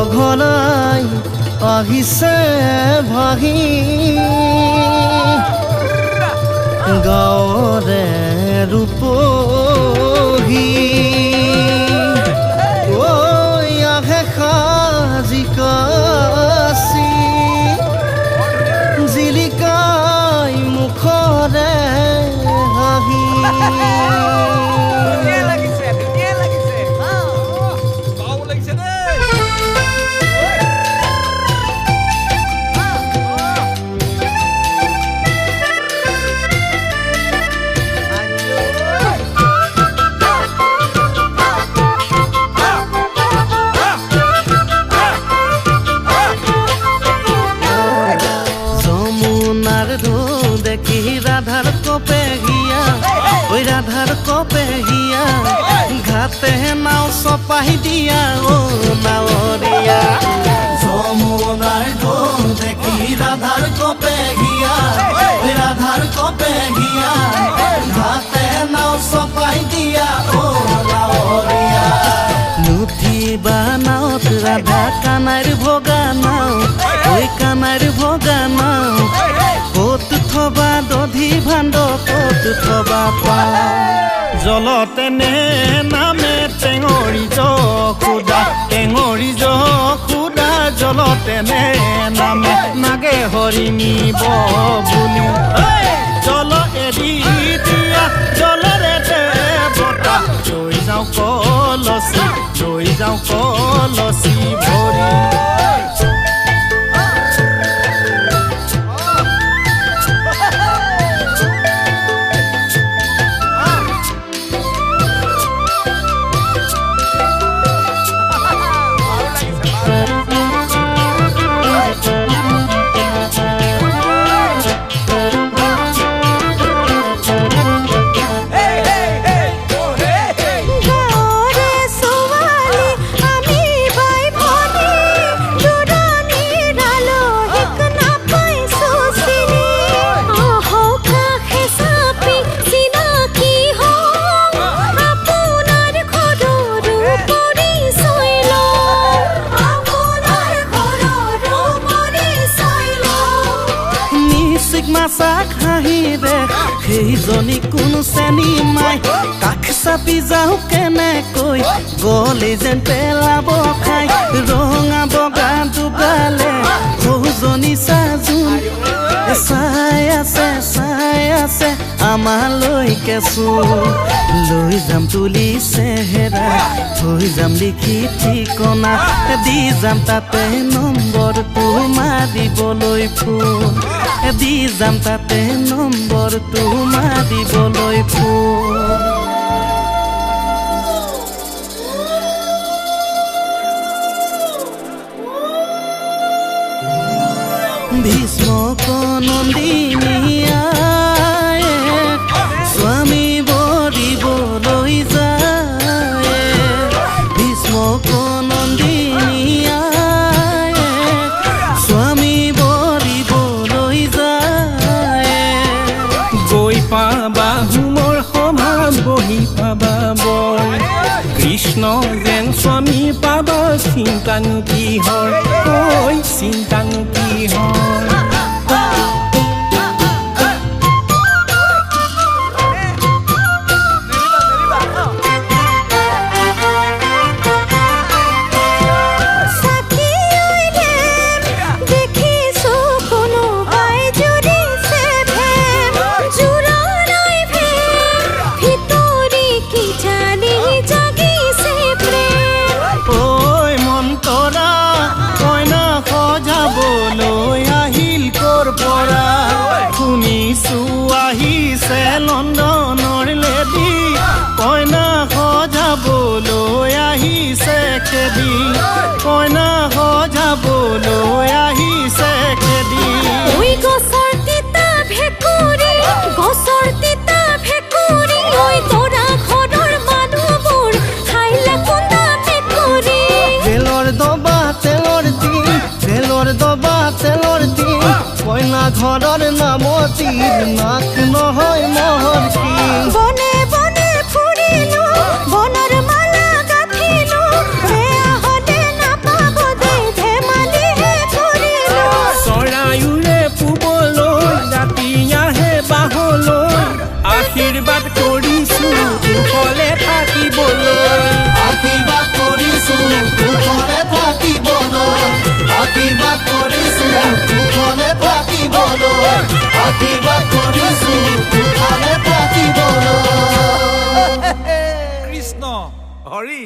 সঘনাই আহিছে ভাহি গাঁৱৰে ৰূপহী ঐ আহে সাজি কাচি জিলিকাই মুখৰে হাঁহি ৰাধাৰ কপে হিয়া ঘাটে নাও চপাই দিয়া ও নাৱৰীয়া যমুনাৰ ঢৌ দেখি ৰাধাৰ কপে হিয়া ঘাটে নাও চপাই দিয়া ও নাৱৰীয়া নুঠিবা নাওত ৰাধা কানাইৰ ভগা নাও ঐ কানাইৰ ভগা নাও ক'ত থবা দধি ভাণ্ড ক'ত থবা পা জলতে নে নামে টেঙৰি খুদা জলতে নে নামে নাগে হৰি নিব বুলি জল এৰি দিয়া জলৰে দেৱতা লৈ যাওঁ কলচি ভৰি মাছাক হাঁহিৰে সেইজনী কোনো চেনি মাই কাষ চাপি যাওঁ কেনেকৈ গলে যেন পেলাব খাই ৰঙা বগা ডুবালে সৌজনী চাজোন চাই আছে আমালৈকে লৈ যাম তুলি চেহেৰা থৈ যাম লিখি ঠিকনা দি যাম তাতে নম্বৰটো মাৰিবলৈ ফোন দি যাম তাতে নম্বৰটো মাৰিবলৈ ফোন ভীষ্ম নন্দিনীয়া স্বামী বৰিবলৈ যায় ভীষ্ম নন্দিনীয়া স্বামী বৰিবলৈ যায় গৈ পাবা হোমৰ সভাত বহি পাবা বৰ কৃষ্ণ যেন স্বামী পাবা চিন্তানো কিহৰ চিন্তানো কিহৰ ঘৰৰ নামতিৰ নাক নহয় মহৰ্ষি বনে বনে ফুৰিলো বনৰ মালা গাঁঠিলো বেয়া হলে নাপাব দেই ধেমালিহে কৰিলো চৰাইৰে পুবলৈ ৰাতি আহে বাহলৈ আশীৰ্বাদ কৰিছোঁ কুশলে থাকিবলৈ আশীৰ্বাদ কৰিছোঁ কুশলে থাকিবলৈ আশীৰ্বাদ কৰিছোঁ কুশলে থাকিবলৈ আশীৰ্বাদ কৰিছোঁ কুশলে থাকিবলৈ কৃষ্ণ হৰি